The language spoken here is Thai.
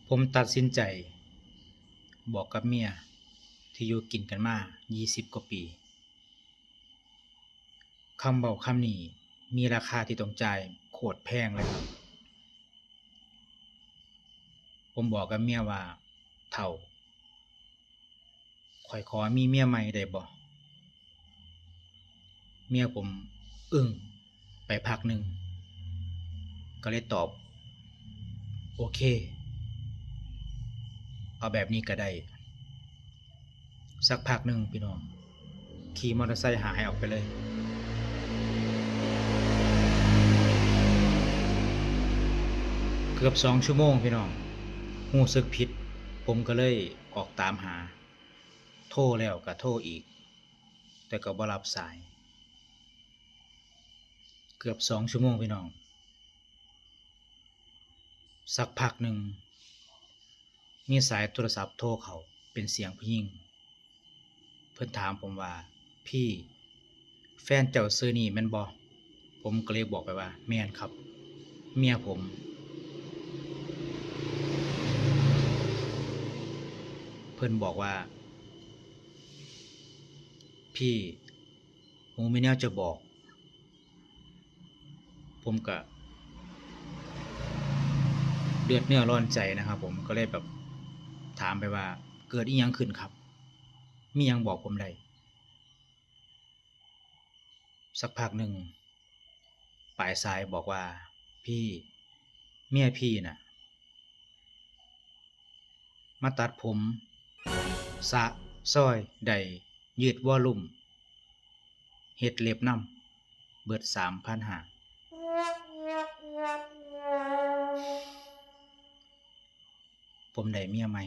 ผมตัดสินใจบอกกับเมียที่อยู่กินกันมา20กว่าปีคำเว้าคำนี้มีราคาที่ต้องจ่ายโคตรแพงเลยครับผมบอกกับเมียว่าเฒ่าข้อยขอมีเมียใหม่ได้บ่เมียผมอึ้งไปพักหนึ่งก็เลยตอบโอเคเอาแบบนี้ก็ได้สักพักหนึ่งพี่น้องขี่มอเตอร์ไซค์หายออกไปเลยเกือบ2 ชั่วโมงพี่น้องรู้สึกผิดผมก็เลยออกตามหาโทรแล้วก็โทรอีกแต่ก็บ่รับสายเกือบ2 ชั่วโมงพี่น้องสักพักหนึ่งมีสายโทรศัพท์โทรเข้าเป็นเสียงผู้หญิงเพิ่นถามผมว่าพี่แฟนเจ้าชื่อนี้แม่นบ่ผมก็เลยบอกไปว่าแม่นครับเมียผมเพิ่นบอกว่าพี่ผมมีแนวจะบอกผมก็เดือดเนื้อร้อนใจนะครับผมก็เลยแบบถามไปว่าเกิดอิหยังขึ้นครับมีหยังบอกผมได้สักพักหนึ่งปลายสายบอกว่าพี่เมียพี่น่ะมาตัดผมสระซอยใดยืดวอลลุ่มเฮ็ดเล็บนำเบิด3,500ผมได้เมียใหม่